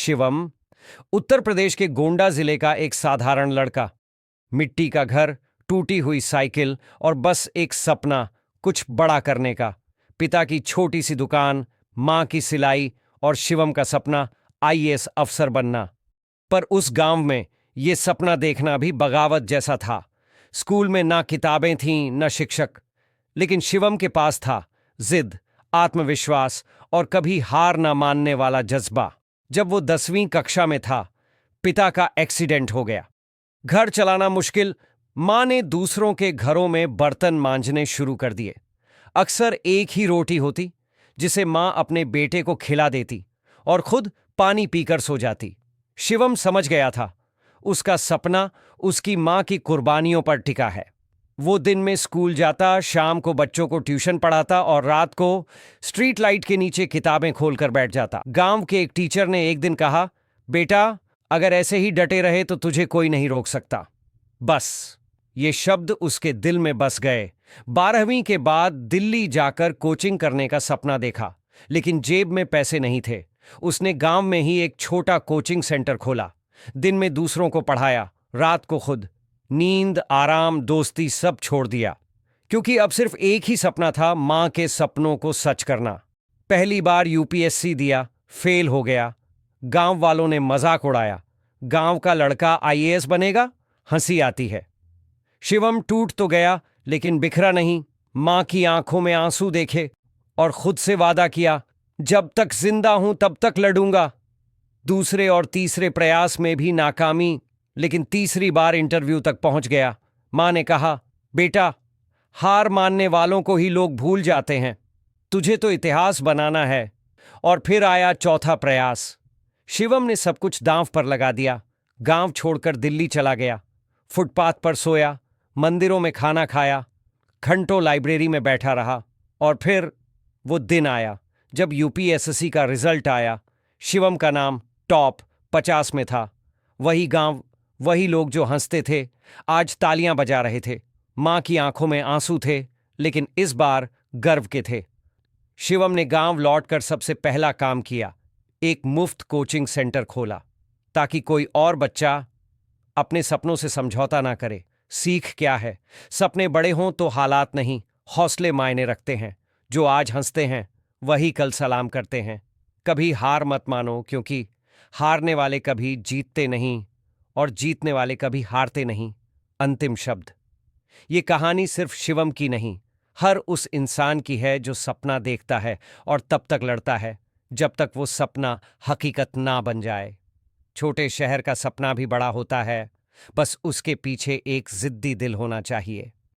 शिवम उत्तर प्रदेश के गोंडा जिले का एक साधारण लड़का। मिट्टी का घर, टूटी हुई साइकिल और बस एक सपना, कुछ बड़ा करने का। पिता की छोटी सी दुकान, मां की सिलाई और शिवम का सपना आईएएस अफसर बनना। पर उस गांव में ये सपना देखना भी बगावत जैसा था। स्कूल में ना किताबें थीं न शिक्षक, लेकिन शिवम के पास था जिद, आत्मविश्वास और कभी हार ना मानने वाला जज्बा। जब वो 10वीं कक्षा में था, पिता का एक्सीडेंट हो गया। घर चलाना मुश्किल, मां ने दूसरों के घरों में बर्तन मांजने शुरू कर दिए। अक्सर एक ही रोटी होती जिसे मां अपने बेटे को खिला देती और खुद पानी पीकर सो जाती। शिवम समझ गया था, उसका सपना उसकी मां की कुर्बानियों पर टिका है। वो दिन में स्कूल जाता, शाम को बच्चों को ट्यूशन पढ़ाता और रात को स्ट्रीट लाइट के नीचे किताबें खोलकर बैठ जाता। गांव के एक टीचर ने एक दिन कहा, बेटा अगर ऐसे ही डटे रहे तो तुझे कोई नहीं रोक सकता। बस ये शब्द उसके दिल में बस गए। 12वीं के बाद दिल्ली जाकर कोचिंग करने का सपना देखा, लेकिन जेब में पैसे नहीं थे। उसने गांव में ही एक छोटा कोचिंग सेंटर खोला। दिन में दूसरों को पढ़ाया, रात को खुद। नींद, आराम, दोस्ती सब छोड़ दिया, क्योंकि अब सिर्फ एक ही सपना था, मां के सपनों को सच करना। पहली बार यूपीएससी दिया, फेल हो गया। गांव वालों ने मजाक उड़ाया, गांव का लड़का आईएएस बनेगा, हंसी आती है। शिवम टूट तो गया, लेकिन बिखरा नहीं। मां की आंखों में आंसू देखे और खुद से वादा किया, जब तक जिंदा हूं तब तक लड़ूंगा। दूसरे और तीसरे प्रयास में भी नाकामी, लेकिन तीसरी बार इंटरव्यू तक पहुंच गया। मां ने कहा, बेटा हार मानने वालों को ही लोग भूल जाते हैं, तुझे तो इतिहास बनाना है। और फिर आया चौथा प्रयास। शिवम ने सब कुछ दांव पर लगा दिया। गांव छोड़कर दिल्ली चला गया। फुटपाथ पर सोया, मंदिरों में खाना खाया, घंटों लाइब्रेरी में बैठा रहा। और फिर वो दिन आया जब यूपीएससी का रिजल्ट आया। शिवम का नाम टॉप 50 में था। वही गांव, वही लोग जो हंसते थे, आज तालियां बजा रहे थे। मां की आंखों में आंसू थे, लेकिन इस बार गर्व के थे। शिवम ने गांव लौटकर सबसे पहला काम किया, एक मुफ्त कोचिंग सेंटर खोला, ताकि कोई और बच्चा अपने सपनों से समझौता ना करे। सीख क्या है? सपने बड़े हों तो हालात नहीं, हौसले मायने रखते हैं। जो आज हंसते हैं वही कल सलाम करते हैं। कभी हार मत मानो, क्योंकि हारने वाले कभी जीतते नहीं और जीतने वाले कभी हारते नहीं। अंतिम शब्द। ये कहानी सिर्फ शिवम की नहीं, हर उस इंसान की है जो सपना देखता है और तब तक लड़ता है जब तक वो सपना हकीकत ना बन जाए। छोटे शहर का सपना भी बड़ा होता है, बस उसके पीछे एक जिद्दी दिल होना चाहिए।